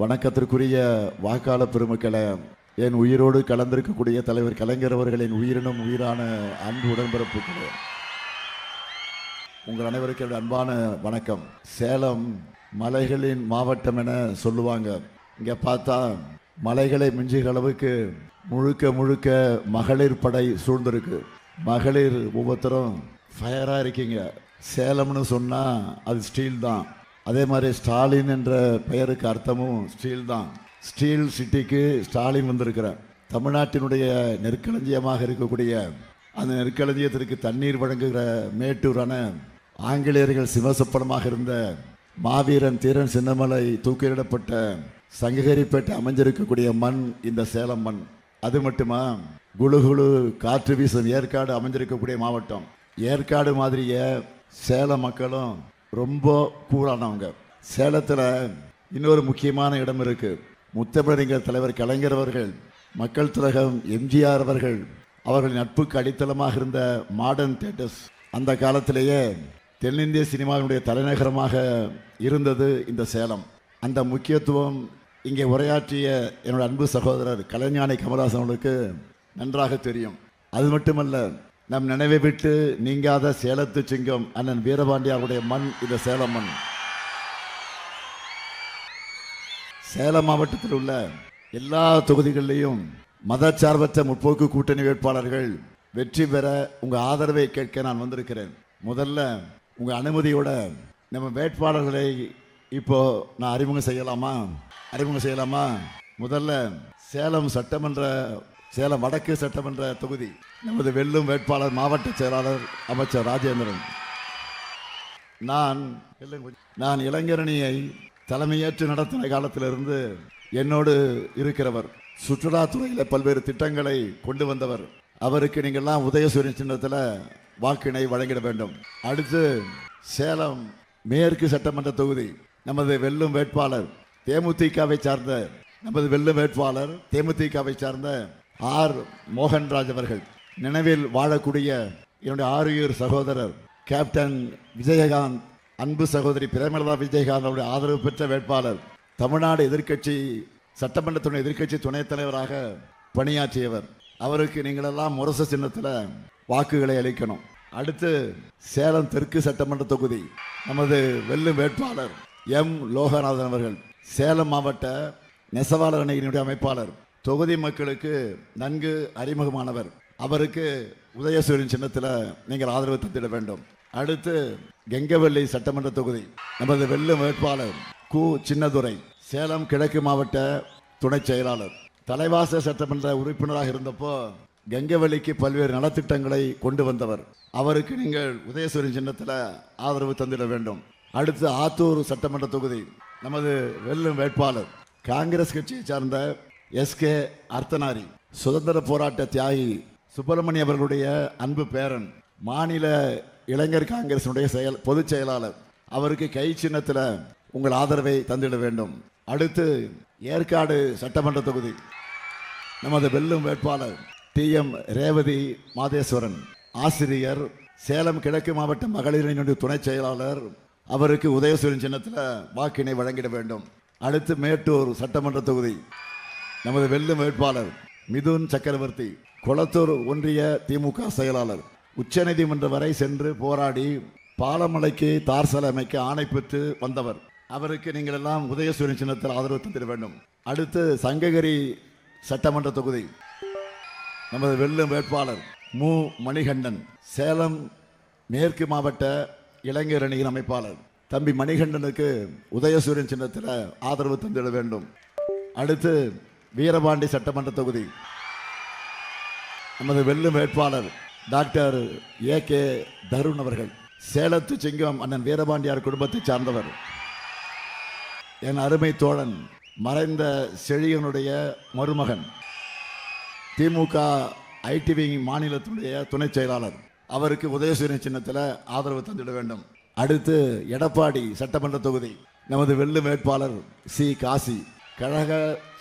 வணக்கத்திற்குரிய வாக்காளர் பெருமக்களை, என் உயிரோடு கலந்திருக்கக்கூடிய தலைவர் கலைஞர் அவர்களின் உயிரினும் உயிரான அன்பு உடன்பிறப்புகளே, உங்கள் அனைவருக்கும் என்னுடைய அன்பான வணக்கம். சேலம் மலைகளின் மாவட்டம் என சொல்லுவாங்க. இங்கே பார்த்தா மலைகளை மிஞ்சுகிற அளவுக்கு முழுக்க முழுக்க மகளிர் படை சூழ்ந்திருக்கு. மகளிர் ஒவ்வொருத்தரும் ஃபயராக இருக்கீங்க. சேலம்னு சொன்னால் அது ஸ்டீல் தான். அதே மாதிரி ஸ்டாலின் என்ற பெயருக்கு அர்த்தமும் ஸ்டீல் தான். ஸ்டீல் சிட்டிக்கு ஸ்டாலின் வந்திருக்கிறார். தமிழ்நாட்டினுடைய நெற்களஞ்சியமாக இருக்கக்கூடிய அந்த நெற்களஞ்சியத்திற்கு தண்ணீர் வழங்குகிற மேட்டூர் அணை ஆங்கிலேயர்கள் சிவசப்பனமாக இருந்த மாவீரன் தீரன் சின்னமலை தூக்கிலிடப்பட்ட சங்ககிரிப்பேட்டை அமைஞ்சிருக்கக்கூடிய மண் இந்த சேலம் மண். அது மட்டுமா, குழு குழு காற்று வீசும் ஏற்காடு அமைஞ்சிருக்கக்கூடிய மாவட்டம். ஏற்காடு மாதிரியே சேலம் மக்களும் ரொம்ப கூறானவங்க. சேலத்தில் இன்னொரு முக்கியமான இடம் இருக்கு. முத்தமிழறிஞர் தலைவர் கலைஞர் அவர்கள், மக்கள் திலகம் எம்ஜிஆர் அவர்கள், அவர்களின் நட்புக்கு அடித்தளமாக இருந்த மாடர்ன் தியேட்டர்ஸ் அந்த காலத்திலேயே தென்னிந்திய சினிமாவினுடைய தலைநகரமாக இருந்தது இந்த சேலம். அந்த முக்கியத்துவம் இங்கே உரையாற்றிய என்னோட அன்பு சகோதரர் கலைஞானி கமலஹாசன் அவர்களுக்கு நன்றாக தெரியும். அது மட்டுமல்ல, நம் நினைவை விட்டு நீங்காத சேலத்து சிங்கம் அண்ணன் வீரபாண்டியாருடைய மண் இந்த சேலம் மண். சேலம் மாவட்டத்தில் உள்ள எல்லா தொகுதிகளிலையும் மதச்சார்பற்ற முற்போக்கு கூட்டணி வேட்பாளர்கள் வெற்றி பெற உங்கள் ஆதரவை கேட்க நான் வந்திருக்கிறேன். முதல்ல உங்கள் அனுமதியோட நம்ம வேட்பாளர்களை இப்போ நான் அறிமுகம் செய்யலாமா? முதல்ல சேலம் வடக்கு சட்டமன்ற தொகுதி நமது வெல்லும் வேட்பாளர் மாவட்ட செயலாளர் அமைச்சர் ராஜேந்திரன். நான் இளைஞரணியை தலைமையேற்று நடத்தின காலத்திலிருந்து என்னோடு இருக்கிறவர். சுற்றுலாத்துறையில் பல்வேறு திட்டங்களை கொண்டு வந்தவர். அவருக்கு நீங்கள்லாம் உதயசூரியன் சின்னத்தில் வாக்கினை வழங்கிட வேண்டும். அடுத்து சேலம் மேற்கு சட்டமன்ற தொகுதி நமது வெல்லும் வேட்பாளர் தேமுதிகவை சார்ந்த ஆர் மோகன்ராஜ் அவர்கள். நினைவில் வாழக்கூடிய என்னுடைய ஆறுயிர் சகோதரர் கேப்டன் விஜயகாந்த், அன்பு சகோதரி பிரேமலதா விஜயகாந்த் அவருடைய ஆதரவு பெற்ற வேட்பாளர். தமிழ்நாடு சட்டமன்றத்துடைய எதிர்க்கட்சி துணைத் தலைவராக பணியாற்றியவர். அவருக்கு நீங்களெல்லாம் முரசு சின்னத்தில் வாக்குகளை அளிக்கணும். அடுத்து சேலம் தெற்கு சட்டமன்ற தொகுதி நமது வெல்லும் வேட்பாளர் எம் லோகநாதன் அவர்கள். சேலம் மாவட்ட நெசவாளர் அணியினுடைய அமைப்பாளர். தொகுதி மக்களுக்கு நன்கு அறிமுகமானவர். அவருக்கு உதயசூரியன் சின்னத்தில் நீங்கள் ஆதரவு தந்திட வேண்டும். அடுத்து கெங்கவள்ளி சட்டமன்ற தொகுதி நமது வெல்லும் வேட்பாளர் கு சின்னதுரை, சேலம் கிழக்கு மாவட்ட துணை செயலாளர். தலைவாச சட்டமன்ற உறுப்பினராக இருந்தப்போ கெங்கவள்ளிக்கு பல்வேறு நலத்திட்டங்களை கொண்டு வந்தவர். அவருக்கு நீங்கள் உதயசூரியன் சின்னத்தில் ஆதரவு தந்திட வேண்டும். அடுத்து ஆத்தூர் சட்டமன்ற தொகுதி நமது வெல்லும் வேட்பாளர் காங்கிரஸ் கட்சியை சார்ந்த எஸ்கே அர்த்தனாரி, சுதந்திர போராட்ட தியாகி சுப்பிரமணிய அவர்களுடைய அன்பு பேரன், மாநில இளைஞர் காங்கிரசினுடைய பொதுச் செயலாளர். அவருக்கு கை சின்னத்தில் உங்கள் ஆதரவை தந்திட வேண்டும். அடுத்து ஏற்காடு சட்டமன்ற தொகுதி நமது வெல்லும் வேட்பாளர் TM ரேவதி மாதேஸ்வரன், ஆசிரியர், சேலம் கிழக்கு மாவட்ட மகளிரினுடைய துணை செயலாளர். அவருக்கு உதயசூரியன் சின்னத்தில் வாக்கினை வழங்கிட வேண்டும். அடுத்து மேட்டூர் சட்டமன்ற தொகுதி நமது வெல்லும் வேட்பாளர் மிதுன் சக்கரவர்த்தி, கொளத்தூர் ஒன்றிய திமுக செயலாளர். உச்சநீதிமன்றம் வரை சென்று போராடி பாலமலைக்கு தார் சாலை அமைக்க ஆணை பெற்று வந்தவர். அவருக்கு நீங்கள் எல்லாம் உதயசூரியன் சின்னத்தில் ஆதரவு தந்திட வேண்டும். அடுத்து சங்ககிரி சட்டமன்ற தொகுதி நமது வெல்லும் வேட்பாளர் மு மணிகண்டன், சேலம் மேற்கு மாவட்ட இளைஞர் அணியின் அமைப்பாளர். தம்பி மணிகண்டனுக்கு உதயசூரியன் சின்னத்தில் ஆதரவு தந்திட வேண்டும். அடுத்து வீரபாண்டி சட்டமன்ற தொகுதி நமது வெல்லும் வேட்பாளர் டாக்டர் AK தருண் அவர்கள். சேலத்து சிங்கம் அண்ணன் வீரபாண்டியார் குடும்பத்தை சார்ந்தவர். என் அருமை தோழன் மறைந்த செழியனுடைய மருமகன், திமுக IT விங் மாநிலத்துடைய துணை செயலாளர். அவருக்கு உதயசூரியன் சின்னத்தில் ஆதரவு தந்திட வேண்டும். அடுத்து எடப்பாடி சட்டமன்ற தொகுதி நமது வெல்லும் வேட்பாளர் சி காசி, கழக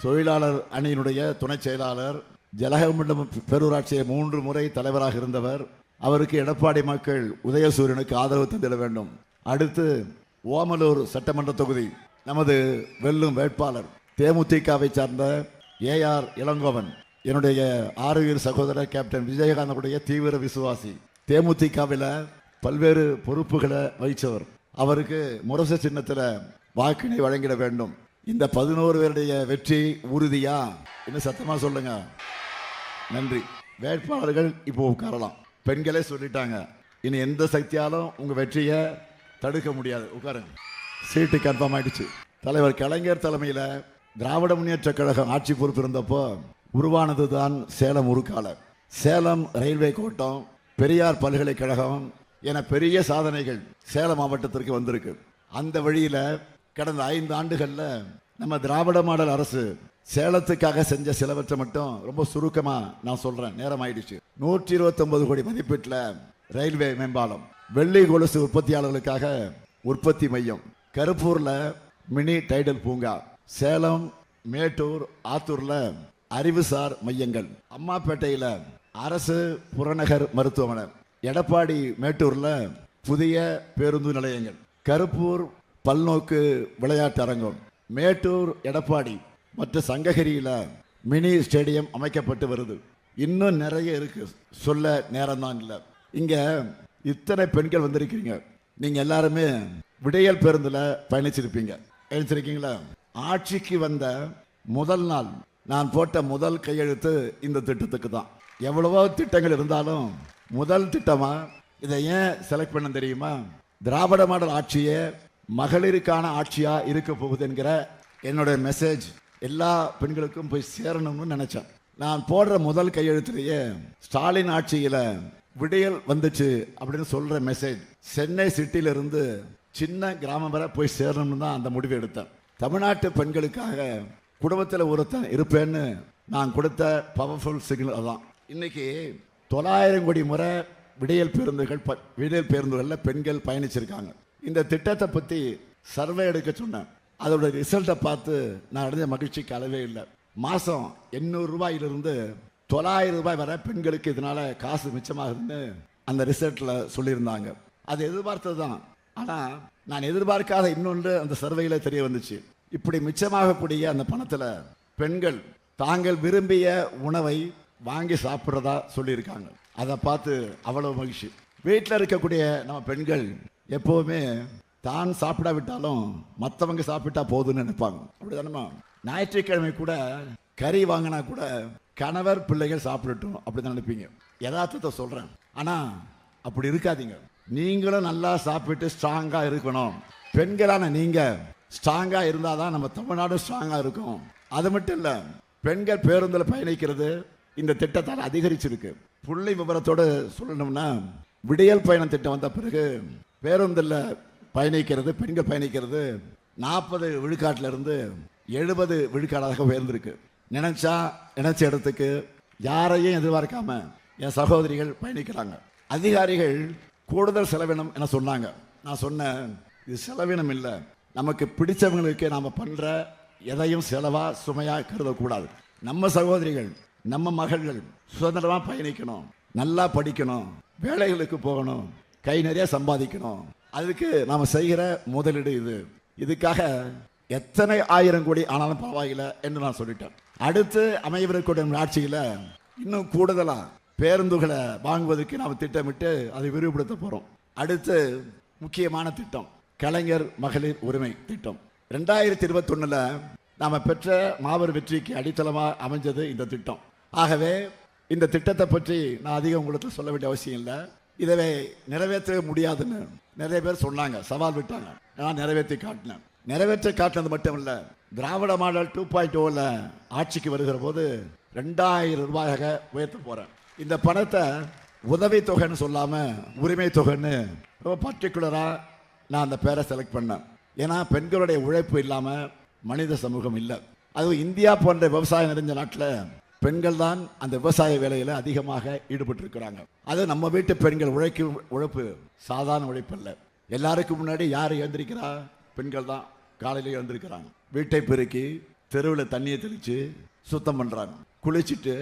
தொழிலாளர் அணியினுடைய துணை செயலாளர், ஜலகமண்டலம் பேரூராட்சியை 3 முறை தலைவராக இருந்தவர். அவருக்கு எடப்பாடி மக்கள் உதயசூரியனுக்கு ஆதரவு தந்திட வேண்டும். அடுத்து ஓமலூர் சட்டமன்ற தொகுதி நமது வெல்லும் வேட்பாளர் தேமுதிகவை சார்ந்த ஏஆர் இளங்கோவன் என்னுடைய ஆறுயிர் சகோதரர் கேப்டன் விஜயகாந்தனுடைய தீவிர விசுவாசி. தேமுதிகவில் பல்வேறு பொறுப்புகளை வகித்தவர். அவருக்கு முரசு சின்னத்தில் வாக்கினை வழங்கிட வேண்டும். இந்த 11 பேருடைய வெற்றி உறுதியா? இன்னும் சத்தமா சொல்லுங்க. நன்றி. வேட்பாளர்கள் இப்போ உட்காரலாம். பெண்களே சொல்லிட்டாங்க, இனி எந்த சக்தியாலும் உங்க வெற்றியை தடுக்க முடியாது. உட்காருங்க. சீட்டு கன்ஃபார்ம் ஆயிடுச்சு. தலைவர் கலைஞர் தலைமையில் திராவிட முன்னேற்ற கழகம் ஆட்சி பொறுப்பு இருந்தப்போ உருவானது தான் சேலம் உருக்காலை. சேலம் ரயில்வே கோட்டம், பெரியார் பல்கலைக்கழகம் என பெரிய சாதனைகள் சேலம் மாவட்டத்திற்கு வந்திருக்கு. அந்த வழியில் கடந்த 5 ஆண்டுகளில் நம்ம திராவிட மாடல் அரசு சேலத்துக்காக செஞ்ச சிலவற்றை மட்டும் ரொம்ப சுருக்கமா நான் சொல்றேன், நேரம் ஆயிடுச்சு. 129 கோடி மதிப்பீட்டில் ரயில்வே மேம்பாலம், வெள்ளி கொலுசு உற்பத்தியாளர்களுக்காக உற்பத்தி மையம், கருப்பூர்ல மினி டைடல் பூங்கா, சேலம், மேட்டூர், ஆத்தூர்ல அறிவுசார் மையங்கள், அம்மாப்பேட்டையில் அரசு புறநகர் மருத்துவமனை, எடப்பாடி மேட்டூர்ல புதிய பேருந்து நிலையங்கள், கருப்பூர் பல்நோக்கு விளையாட்டு அரங்கம், மேட்டூர் எடப்பாடி மற்ற சங்ககிரியில மினி ஸ்டேடியம் அமைக்கப்பட்டு வருது. இன்னும் நிறைய இருக்கு, சொல்ல நேரம் தான் இல்லை. இங்க இத்தனை பெண்கள் வந்திருக்கீங்க. நீங்க எல்லாருமே விடியல் பேருந்துல பயணிச்சிருக்கீங்களா? ஆட்சிக்கு வந்த முதல் நாள் நான் போட்ட முதல் கையெழுத்து இந்த திட்டத்துக்கு தான். எவ்வளவோ திட்டங்கள் இருந்தாலும் முதல் திட்டமா இதை ஏன் செலக்ட் பண்ண தெரியுமா? திராவிட மாடல் ஆட்சியே மகளிருக்கான ஆட்சியா இருக்க போகுது என்கிற என்னுடைய மெசேஜ் எல்லா பெண்களுக்கும் போய் சேரணும்னு நினைச்சேன். நான் போடுற முதல் கையெழுத்துலேயே ஸ்டாலின் ஆட்சியில விடியல் வந்துச்சு அப்படின்னு சொல்ற மெசேஜ் சென்னை சிட்டியிலிருந்து சின்ன கிராமம் வரை போய் சேரணும்னு தான் அந்த முடிவை எடுத்தேன். தமிழ்நாட்டு பெண்களுக்காக குடும்பத்தில் ஒருத்தன் இருப்பேன்னு நான் கொடுத்த பவர்ஃபுல் சிக்னல் அதான். இன்னைக்கு 900 கோடி முறை விடியல் பேருந்துகளில் பெண்கள் பயணிச்சிருக்காங்க. இந்த திட்டத்தை பற்றி சர்வே எடுக்க சொன்னேன். அதோட ரிசல்ட்டை பார்த்து நான் அடைஞ்ச மகிழ்ச்சிக்கு அளவே இல்லை. மாதம் 800 ரூபாயிலிருந்து 900 ரூபாய் வரை பெண்களுக்கு இதனால காசு மிச்சமாகுதுன்னு அந்த ரிசல்ட்டில் சொல்லியிருந்தாங்க. அது எதிர்பார்த்தது தான். ஆனால் நான் எதிர்பார்க்காத இன்னொன்று அந்த சர்வேயில் தெரிய வந்துச்சு. இப்படி மிச்சமாகக்கூடிய அந்த பணத்தில் பெண்கள் தாங்கள் விரும்பிய உணவை வாங்கி சாப்பிட்றதா சொல்லியிருக்காங்க. அதை பார்த்து அவ்வளவு மகிழ்ச்சி. வீட்டில் இருக்கக்கூடிய நம்ம பெண்கள் எப்போவுமே தான் சாப்பிடாவிட்டாலும் மற்றவங்க சாப்பிட்டா போதுன்னு நினைப்பாங்க. அப்படிதானமா? ஞாயிற்றுக்கிழமை கூட கறி வாங்கினா கூட கணவர் பிள்ளைகள் சாப்பிடட்டும் அப்படிதான் நினைப்பீங்க. யதார்த்தத்தை சொல்றேன். ஆனா அப்படி இருக்காதீங்க. நீங்களும் நல்லா சாப்பிட்டு ஸ்ட்ராங்கா இருக்கணும். பெண்களான நீங்க ஸ்ட்ராங்கா இருந்தாதான் நம்ம தமிழ்நாடு ஸ்ட்ராங்கா இருக்கும். அது மட்டும் இல்ல, பெண்கள் பேருந்தில் பயணிக்கிறது இந்த திட்டத்தால் அதிகரிச்சிருக்கு. புள்ளி விவரத்தோடு சொல்லணும்னா, விடியல் பயணம் திட்டம் வந்த பிறகு பேருந்தில் பயணிக்கிறது, பெண்கள் பயணிக்கிறது 40 விழுக்காட்டில் இருந்து 70 விழுக்காடாக உயர்ந்திருக்கு. நினைச்ச இடத்துக்கு யாரையும் எதிர்பார்க்காம என் சகோதரிகள் பயணிக்கிறாங்க. அதிகாரிகள் கூடுதல் செலவினம் என சொன்னாங்க. நான் சொன்னேன், இது செலவினம் இல்லை, நமக்கு பிடிச்சவங்களுக்கு நாம் பண்ணுற எதையும் செலவா சுமையா கருதக்கூடாது. நம்ம சகோதரிகள், நம்ம மகள்கள் சுதந்திரமாக பயணிக்கணும், நல்லா படிக்கணும், வேலைகளுக்கு போகணும், கை நிறைய சம்பாதிக்கணும். அதுக்கு நாம் செய்கிற முதலீடு இது. இதுக்காக எத்தனை 1000 கோடி ஆனாலும் பரவாயில்லை என்று நான் சொல்லிட்டேன். அடுத்து அமையவிருக்கூடிய ஆட்சியில் இன்னும் கூடுதலா பேருந்துகளை வாங்குவதற்கு நாம் திட்டமிட்டு அதை விரிவுபடுத்த போறோம். அடுத்து முக்கியமான திட்டம் கலைஞர் மகளிர் உரிமை திட்டம். 2021 நாம பெற்ற மாபெரும் வெற்றிக்கு அடித்தளமா அமைஞ்சது இந்த திட்டம். ஆகவே இந்த திட்டத்தை பற்றி நான் அதிகம் உங்களுக்கு சொல்ல வேண்டிய அவசியம் இல்லை. இதை நிறைவேற்ற முடியாதுன்னு நிறைய பேர் சொன்னாங்க, சவால் விட்டாங்க. நான் நிறைவேற்றி காட்டினேன். நிறைவேற்ற காட்டினது மட்டும் இல்லை, திராவிட மாடல் 2.0 ஆட்சிக்கு வருகிற போது 2000 ரூபாயாக உயர்த்த போறேன். இந்த பணத்தை உதவி தொகைன்னு சொல்லாம உரிமை தொகைன்னு ரொம்ப பர்டிகுலரா நான் அந்த பேரை செலக்ட் பண்ணேன். ஏன்னா பெண்களுடைய உழைப்பு இல்லாம மனித சமூகம் இல்லை. அதுவும் இந்தியா போன்ற விவசாயம் நிறைஞ்ச நாட்டில் பெண்கள் தான் அந்த விவசாய வேலையில அதிகமாக ஈடுபட்டு இருக்கிறாங்க. அது நம்ம வீட்டு பெண்கள் உழைப்பு சாதாரண உழைப்பு இல்லை. எல்லாருக்கும் முன்னாடி யார் எழுந்திருக்கிறா? பெண்கள் தான் காலையில் எழுந்திருக்கிறாங்க. வீட்டை பெருக்கி தெருவில் தண்ணியை தெளித்து சுத்தம் பண்ணுறாங்க. குளிச்சுட்டு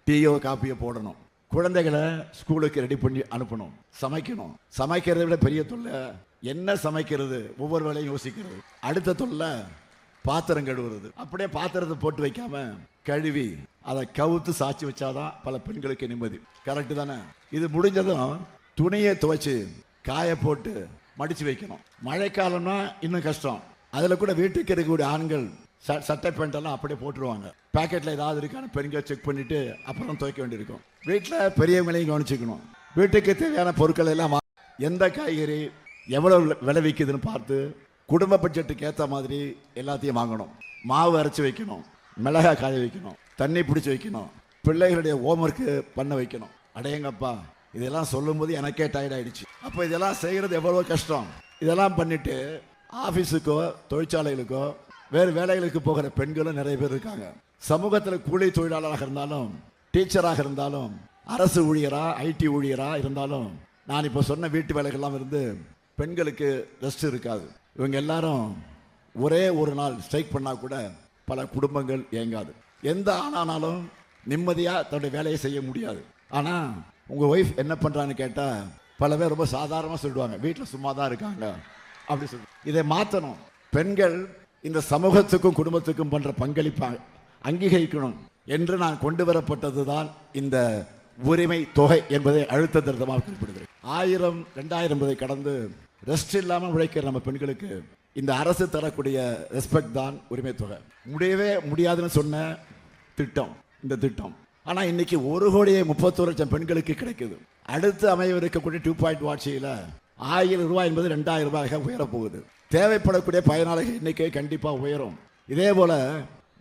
டீயோ காப்பியோ போடணும். குழந்தைகளை ஸ்கூலுக்கு ரெடி பண்ணி அனுப்பணும். சமைக்கணும். சமைக்கிறதை விட பெரிய தொல்லை என்ன சமைக்கிறது, ஒவ்வொரு வேலையும் யோசிக்கிறது. அடுத்த தொல்லை பாத்திரம் கழுவுறது. அப்படியே பாத்திரத்தை போட்டு வைக்காம கழுவி அதை கவுத்து சாச்சி வச்சாதான் பல பெண்களுக்கு நிம்மதி. கரெக்டு தானே? இது முடிஞ்சதும் துணியை துவைச்சு காய போட்டு மடிச்சு வைக்கணும். மழைக்காலம்னா இன்னும் கஷ்டம். அதில் கூட வீட்டுக்கு இருக்கக்கூடிய ஆண்கள் சட்டை பேண்ட் எல்லாம் அப்படியே போட்டுருவாங்க. பேக்கெட்டில் ஏதாவது இருக்கான்னு பெண்கள் செக் பண்ணிட்டு அப்புறம் துவைக்க வேண்டியிருக்கும். வீட்டில் பெரியவங்களையும் கவனிச்சுக்கணும். வீட்டுக்கு தேவையான பொருட்கள் எல்லாம் எந்த காய்கறி எவ்வளவு விளைவிக்குதுன்னு பார்த்து குடும்ப பட்ஜெட்டுக்கு ஏற்ற மாதிரி எல்லாத்தையும் வாங்கணும். மாவு அரைச்சி வைக்கணும், மிளகாய் காய வைக்கணும், தண்ணி பிடிச்சி வைக்கணும், பிள்ளைகளுடைய ஹோம்ஒர்க்கு பண்ண வைக்கணும். அடையங்கப்பா, இதெல்லாம் சொல்லும் போது எனக்கே டயர்ட் ஆயிடுச்சு. அப்போ இதெல்லாம் செய்கிறது எவ்வளோ கஷ்டம். இதெல்லாம் பண்ணிட்டு ஆஃபீஸுக்கோ தொழிற்சாலைகளுக்கோ வேறு வேலைகளுக்கு போகிற பெண்களும் நிறைய பேர் இருக்காங்க. சமூகத்தில் கூலி தொழிலாளராக இருந்தாலும், டீச்சராக இருந்தாலும், அரசு ஊழியரா ஐடி ஊழியரா இருந்தாலும், நான் இப்போ சொன்ன வீட்டு வேலைகள்லாம் இருந்து பெண்களுக்கு ரெஸ்ட் இருக்காது. இவங்க எல்லாரும் ஒரே ஒரு நாள் ஸ்ட்ரைக் பண்ணால் கூட பல குடும்பங்கள் இயங்காது. எந்த ஆனாலும் நிம்மதியாக தன்னுடைய வேலையை செய்ய முடியாது. ஆனால் உங்கள் ஒய்ஃப் என்ன பண்ணுறான்னு கேட்டால் பல பேர் ரொம்ப சாதாரணமாக சொல்லிடுவாங்க, வீட்டில் சும்மா தான் இருக்காங்க அப்படி சொல்லி. இதை மாற்றணும். பெண்கள் இந்த சமூகத்துக்கும் குடும்பத்துக்கும் பண்ணுற பங்களிப்பாக அங்கீகரிக்கணும் என்று நான் கொண்டு வரப்பட்டது தான் இந்த உரிமை தொகை என்பதை அழுத்த திருத்தமாக குறிப்பிடுகிறேன். 1000 2000 என்பதை கடந்து ரெஸ்ட் இல்லாமல் உழைக்கிற நம்ம பெண்களுக்கு இந்த அரசு தரக்கூடிய ரெஸ்பெக்ட் தான் உரிமை தொகை. முடியவே முடியாதுன்னு சொன்ன திட்டம் இந்த திட்டம். ஆனால் இன்னைக்கு 1,31,00,000 பெண்களுக்கு கிடைக்குது. அடுத்து அமையவிருக்கக்கூடிய 2.0 ஆட்சியில் 1000 ரூபாய் என்பது 2000 ரூபாயாக உயரப்போகுது. தேவைப்படக்கூடிய பயனாளிகள் எண்ணிக்கை கண்டிப்பாக உயரும். இதே போல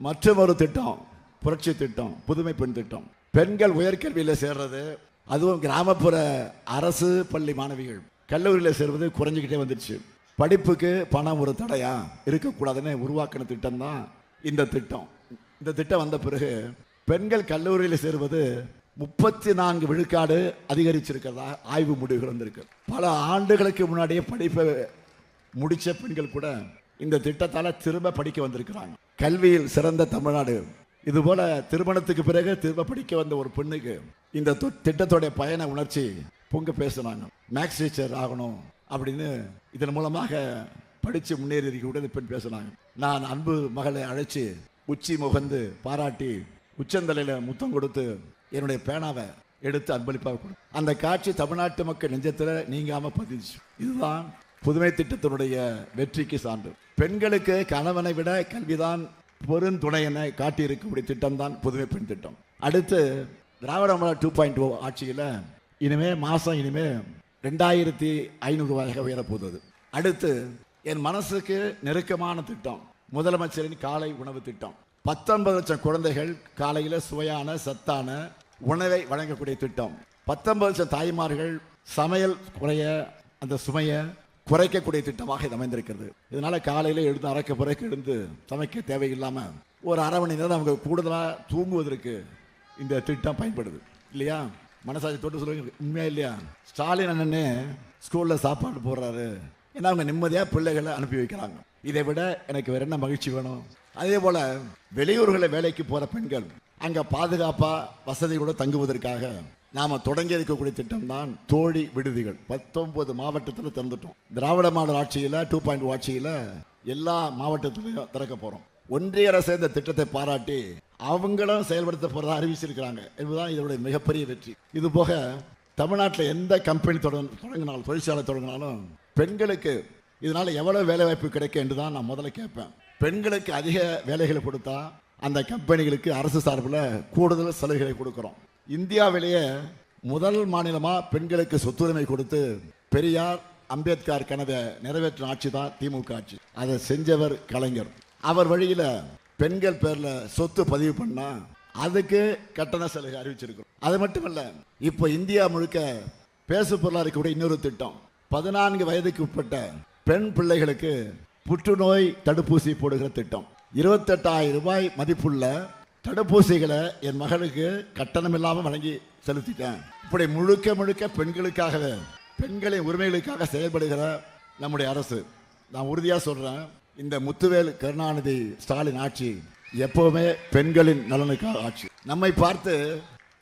மற்றொரு திட்டம், புரட்சி திட்டம், புதுமை பெண் திட்டம். பெண்கள் உயர்கல்வியில் சேர்றது, அதுவும் கிராமப்புற அரசு பள்ளி மாணவிகள் கல்லூரியில் சேர்வது குறைஞ்சிக்கிட்டே வந்துடுச்சு. படிப்புக்கு பணம் ஒரு தடையா இருக்கக்கூடாதுன்னு உருவாக்கின திட்டம் தான் இந்த திட்டம். இந்த திட்டம் வந்த பிறகு பெண்கள் கல்லூரியில் சேருவது 34 விழுக்காடு அதிகரிச்சிருக்கிறதா ஆய்வு முடிவுகள் வந்திருக்கு. பல ஆண்டுகளுக்கு முன்னாடியே படிப்பை முடித்த பெண்கள் கூட இந்த திட்டத்தால் திரும்ப படிக்க வந்திருக்கிறாங்க. கல்வியில் சிறந்த தமிழ்நாடு. இதுபோல திருமணத்துக்கு பிறகு திரும்ப படிக்க வந்த ஒரு பெண்ணுக்கு இந்த திட்டத்தோடைய பயண உணர்ச்சி பொங்க பேசுனாங்க. மேக்ஸ் டீச்சர் ஆகணும் அப்படின்னு இதன் மூலமாக படித்து முன்னேறி இருக்க பெண் பேசுனாங்க. நான் அன்பு மகளை அழைச்சி உச்சி முகந்து பாராட்டி உச்சந்தலையில் முத்தம் கொடுத்து என்னுடைய பேனாவை எடுத்து அன்பளிப்பாக கொடு. அந்த காட்சி தமிழ்நாட்டு மக்கள் நெஞ்சத்தில் நீங்காமல் பதிச்சு. இதுதான் புதுமை திட்டத்தினுடைய வெற்றிக்கு சான்று. பெண்களுக்கு கணவனை விட கல்விதான் பெருந்துணை என காட்டியிருக்கக்கூடிய திட்டம் தான் புதுமை பெண் திட்டம். அடுத்து திராவிட மாடல் 2.0 ஆட்சியில் இனிமே மாதம் 2500 ரூபாயாக உயரப்போகுது. அடுத்து என் மனசுக்கு நெருக்கமான திட்டம் முதலமைச்சரின் காலை உணவு திட்டம். 19 லட்சம் குழந்தைகள் காலையில் சுவையான சத்தான உணவை வழங்கக்கூடிய திட்டம். 19 லட்சம் தாய்மார்கள் சமையல் அந்த சுமையை குறைக்கக்கூடிய திட்டமாக இது அமைந்திருக்கிறது. இதனால காலையில் எழுந்து அரைக்க பிறகு எழுந்து சமைக்க தேவையில்லாமல் ஒரு அரை மணி நேரம் அவங்க கூடுதலாக தூங்குவதற்கு இந்த திட்டம் பயன்படுது இல்லையா? மனசாட்சி தொட்டு சொல்லுங்க, உண்மையா இல்லையா? ஸ்டாலின் அண்ணனே ஸ்கூலில் சாப்பாடு போடுறாரு, ஏன்னா அவங்க நிம்மதியாக பிள்ளைகளை அனுப்பி வைக்கிறாங்க. இதை விட எனக்கு வேற என்ன மகிழ்ச்சி வேணும்? அதே போல் வெளியூர்களில் வேலைக்கு போகிற பெண்கள் அங்கே பாதுகாப்பாக வசதிகளோடு தங்குவதற்காக நாம் தொடங்கி இருக்கக்கூடிய திட்டம் தான் தோழி விடுதிகள். 19 மாவட்டத்தில் திறந்துட்டோம். திராவிட மாடல் ஆட்சியில் 2.0 ஆட்சியில் எல்லா மாவட்டத்திலையும் திறக்க போகிறோம். ஒன்றிய அரசு இந்த திட்டத்தை பாராட்டி அவங்களும் செயல்படுத்த போகிறதா அறிவிச்சிருக்கிறாங்க என்பதுதான் இதனுடைய மிகப்பெரிய வெற்றி. இது போக தமிழ்நாட்டில் எந்த கம்பெனி தொடங்கினாலும் தொழிற்சாலை தொடங்கினாலும் பெண்களுக்கு இதனால் எவ்வளோ வேலை வாய்ப்பு கிடைக்கும் என்று தான் நான் முதல்ல கேட்பேன். பெண்களுக்கு அதிக வேலைகளை கொடுத்தா அந்த கம்பெனிகளுக்கு அரசு சார்பில் கூடுதல் சலுகைகளை கொடுக்குறோம். இந்தியாவிலேயே முதல் மாநிலமாக பெண்களுக்கு சொத்துரிமை கொடுத்து பெரியார் அம்பேத்கர் கனவை நிறைவேற்றின ஆட்சி தான் திமுக ஆட்சி. அதை செஞ்சவர் கலைஞர். அவர் வழியில் பெண்கள் பேரில் சொத்து பதிவு பண்ணால் அதுக்கு கட்டண சலுகை அறிவிச்சிருக்கிறோம். அது மட்டுமல்ல, இப்போ இந்தியா முழுக்க பேசு பொருளாக இருக்கக்கூடிய இன்னொரு திட்டம், 14 வயதுக்கு உட்பட்ட பெண் பிள்ளைகளுக்கு புற்றுநோய் தடுப்பூசி போடுகிற திட்டம். 28,000 ரூபாய் மதிப்புள்ள தடுப்பூசிகளை என் மகளுக்கு கட்டணம் இல்லாமல் வழங்கி செலுத்திட்டேன். இப்படி முழுக்க முழுக்க பெண்களுக்காகவே, பெண்களின் உரிமைகளுக்காக செயல்படுகிற நம்முடைய அரசு. நான் உறுதியாக சொல்கிறேன், இந்த முத்துவேல் கருணாநிதி ஸ்டாலின் ஆட்சி எப்போவுமே பெண்களின் நலனுக்காக ஆட்சி. நம்மை பார்த்து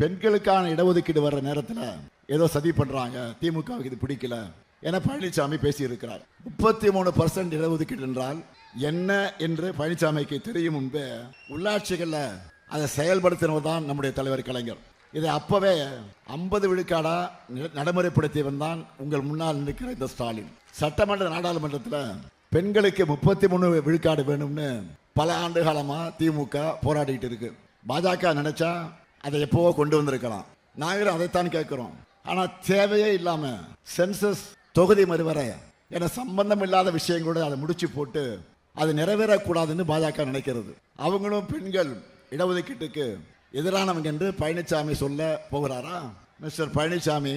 பெண்களுக்கான இடஒதுக்கீடு வர்ற நேரத்தில் ஏதோ சதி பண்ணுறாங்க, திமுகவுக்கு இது பிடிக்கல என பழனிசாமி பேசியிருக்கிறார். 33% இடஒதுக்கீடு என்றால் என்ன என்று பழனிசாமிக்கு தெரியும் முன்பே உள்ளாட்சிகளில் அதை செயல்படுத்தினவர் தான் நம்முடைய தலைவர் கலைஞர். இதை அப்பவே 50 விழுக்காடா நடைமுறைப்படுத்தியவன் தான் உங்கள் முன்னால் நிற்கிற இந்த ஸ்டாலின். சட்டமன்ற நாடாளுமன்றத்தில் பெண்களுக்கு 33 விழுக்காடு வேணும்னு பல ஆண்டு காலமா திமுக போராடிட்டு இருக்கு. பாஜக நினைச்சா அதை எப்போவோ கொண்டு வந்திருக்கலாம். நாங்களும் அதைத்தான் கேட்கிறோம். ஆனா தேவையே இல்லாம சென்சஸ் தொகுதி மறுவரை என சம்பந்தம் இல்லாத விஷயங்களோட அதை முடிச்சு போட்டு அது நிறைவேறக்கூடாதுன்னு பாஜக நினைக்கிறது. அவங்களும் பெண்கள் இடஒதுக்கீட்டுக்கு எதிரானவங்க என்று பழனிசாமி சொல்ல போகிறாரா? மிஸ்டர் பழனிசாமி,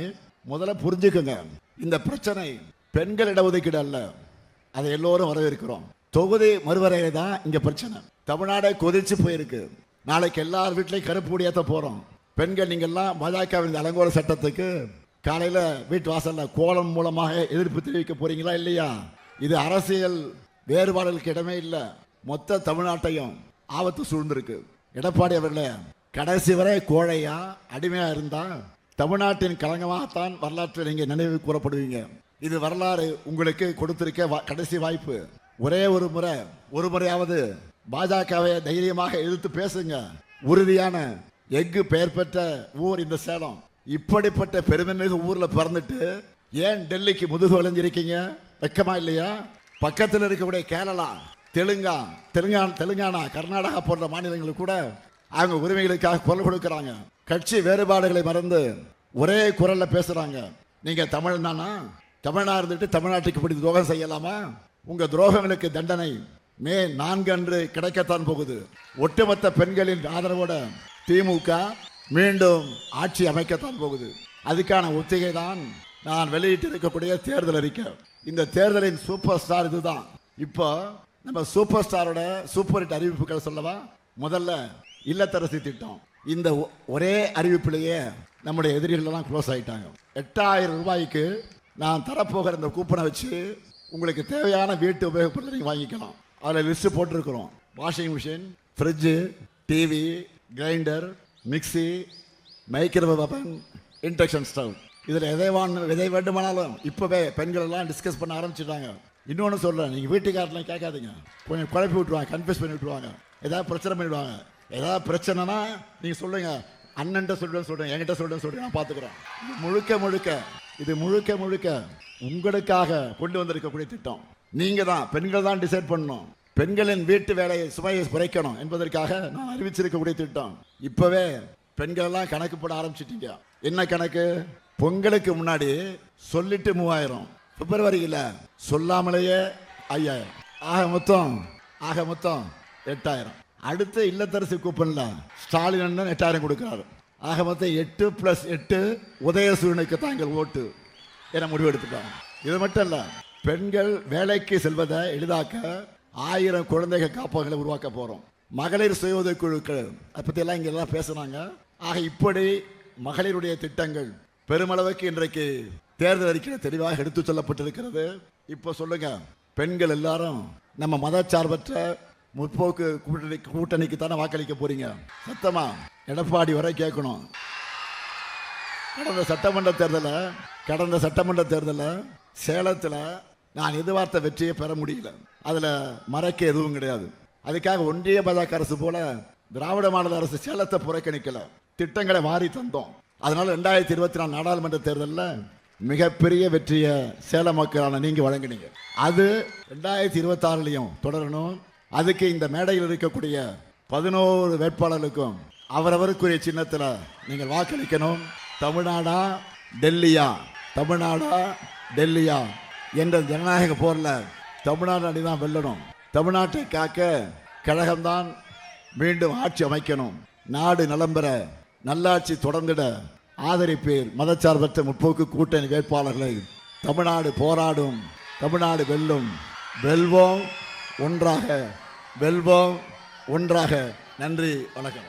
முதல்ல புரிஞ்சுக்குங்க, இந்த பிரச்சனை பெண்கள் இடஒதுக்கீடு அல்ல. அதை எல்லோரும் வரவேற்கிறோம். தொகுதி மறுவரையை தான் இங்க பிரச்சனை. தமிழ்நாடே கொதிச்சு போயிருக்கு. நாளைக்கு எல்லார் வீட்லையும் கருப்பு ஏற்ற போறோம். பெண்கள் நீங்கள்லாம் பாஜகவின் அலங்கோல சட்டத்துக்கு காலையில வீட்டு வாசல்ல கோலம் மூலமாக எதிர்ப்பு தெரிவிக்க போறீங்களா இல்லையா? இது அரசியல் வேறுபாடுகளுக்கு இடமே இல்லை. மொத்த தமிழ்நாட்டையும் ஆபத்து சூழ்ந்திருக்கு. எடப்பாடி அவர்களே, கடைசி வரை கோழையா அடிமையா இருந்தா தமிழ்நாட்டின் களங்கமாகத்தான் வரலாற்றில் நீங்க நினைவு கூறப்படுவீங்க. இது வரலாறு உங்களுக்கு கொடுத்திருக்க கடைசி வாய்ப்பு. ஒரே ஒரு முறையாவது பாஜகவை தைரியமாக எதிர்த்து பேசுங்க. உறுதியான எஃகு பெயர் பெற்ற ஊர் இந்த சேலம். இப்படிப்பட்ட பெருமைமிகு ஊர்ல பிறந்துட்டு ஏன் டெல்லிக்கு முதுகு வளைஞ்சிருக்கீங்க? வெக்கமா இல்லையா? பக்கத்தில் இருக்கக்கூடிய கேரளா, தெலுங்கானா, கர்நாடகா போன்ற மாநிலங்களுக்கு கூட அவங்க உரிமைகளுக்காக குரல் கொடுக்கிறாங்க. கட்சி வேறுபாடுகளை மறந்து ஒரே குரல்ல பேசுறாங்க. நீங்க தமிழ்னா இருந்துட்டு தமிழ்நாட்டுக்கு இப்படி துரோகம் செய்யலாமா? உங்க துரோகங்களுக்கு தண்டனை மே 4 அன்று கிடைக்கத்தான் போகுது. ஒட்டுமொத்த பெண்களின் ஆதரவோட திமுக மீண்டும் ஆட்சி அமைக்கத்தான் போகுது. அதுக்கான ஒத்திகை தான் நான் வெளியிட்டு இருக்கக்கூடிய தேர்தல் அறிக்கை. இந்த தேர்தலின் சூப்பர் ஸ்டார் இதுதான். இப்போ நம்ம சூப்பர் ஸ்டாரோட சூப்பர் ஹிட் அறிவிப்புகள் சொல்லவா? முதல்ல இல்லத்தரசி திட்டம். இந்த ஒரே அறிவிப்பிலேயே நம்முடைய எதிரிகள் எல்லாம் க்ளோஸ் ஆயிட்டாங்க. 8000 ரூபாய்க்கு நான் தரப்போகிற இந்த கூப்பனை வச்சு உங்களுக்கு தேவையான வீட்டு உபயோகப் பொருட்களை நீங்கள் வாங்கிக்கலாம். அதில் லிஸ்ட் போட்டிருக்கிறோம். Washing machine, fridge, TV, grinder, mixie, microwave அவன், இண்டக்ஷன் ஸ்டவ். இதில் எதை வேண்டுமானாலும் இப்போவே பெண்கள் எல்லாம் டிஸ்கஸ் பண்ண ஆரம்பிச்சிட்டாங்க. இன்னொன்று சொல்கிறேன், நீங்கள் வீட்டுக்காரலாம் கேட்காதீங்க. கொஞ்சம் குழப்பி விட்டுருவாங்க, கன்ஃபியூஸ் பண்ணி விட்டுருவாங்க, ஏதாவது பிரச்சனை பண்ணிவிடுவாங்க. ஏதாவது பிரச்சனைனா நீங்கள் சொல்லுங்கள், அண்ணன்ட்ட சொல்கிறேன், என்கிட்ட சொல்கிறேன், நான் பார்த்துக்குறேன். இது முழுக்க முழுக்க உங்களுக்காக கொண்டு வந்திருக்கக்கூடிய திட்டம். நீங்கள் தான், பெண்கள் தான் டிசைட் பண்ணணும். பெண்களின் வீட்டு வேலையை சுமையை குறைக்கணும் என்பதற்காக நான் அறிவிச்சிருக்கக்கூடிய திட்டம். இப்போவே பெண்கள் எல்லாம் கணக்கு போட ஆரம்பிச்சிட்டீங்க. என்ன கணக்கு? பொங்கலுக்கு முன்னாடி சொல்லிட்டு 3000, பிப்ரவரியில் சொல்லாமலேயே 5000, ஆக மொத்தம் 8000. அடுத்த இல்லத்தரசி கூப்பன்ல ஸ்டாலின் அண்ணன் 8000 கொடுக்கிறாரு. ஆக மொத்தம் 8+8 உதயசூரனுக்கு தாங்கள் ஓட்டு என முடிவெடுத்துட்டாங்க. இது மட்டும் இல்ல, பெண்கள் வேலைக்கு செல்வதை எளிதாக்க 1000 குழந்தைகள் காப்பகங்களை உருவாக்க போறோம். மகளிர் சுய உதவி குழுக்கள், அதை பத்தி எல்லாம் இங்க எல்லாம் பேசுறாங்க. ஆக இப்படி மகளிருடைய திட்டங்கள் பெருமளவுக்கு இன்றைக்கு தேர்தல் அறிக்கையில் தெளிவாக எடுத்து சொல்லப்பட்டிருக்கிறது. இப்போ சொல்லுங்க, பெண்கள் எல்லாரும் நம்ம மதச்சார்பற்ற முற்போக்கு கூட்டணிக்கு தானே வாக்களிக்க போறீங்க? சத்தமா எடப்பாடி வரை கேட்கணும். கடந்த சட்டமன்ற தேர்தலில் சேலத்தில் நான் எதிர்பார்த்த வெற்றியை பெற முடியல. அதில் மறைக்க எதுவும் கிடையாது. அதுக்காக ஒன்றிய பாஜக அரசு போல திராவிட மாடல் அரசு சேலத்தை புறக்கணிக்கல, திட்டங்களை வாரி தந்தோம். அதனால 2024 நாடாளுமன்ற தேர்தலில் மிகப்பெரிய வெற்றியை சேலம் மக்களான நீங்க வழங்கினீங்க. அது 2026 தொடரணும். அதுக்கு இந்த மேடையில் இருக்கக்கூடிய 11 வேட்பாளர்களுக்கும் அவரவருக்குரிய சின்னத்தில் நீங்கள் வாக்களிக்கணும். தமிழ்நாடா டெல்லியா என்ற ஜனநாயக போர்ல தமிழ்நாடு அணிதான் வெல்லணும். தமிழ்நாட்டை காக்க கழகம்தான் மீண்டும் ஆட்சி அமைக்கணும். நாடு நலம் பெற, நல்லாட்சி தொடர்ந்திட ஆதரிப்பீர் மதச்சார்பற்ற முற்போக்கு கூட்டணி வேட்பாளர்களை. தமிழ்நாடு போராடும், தமிழ்நாடு வெல்லும். வெல்வோம் ஒன்றாக. நன்றி, வணக்கம்.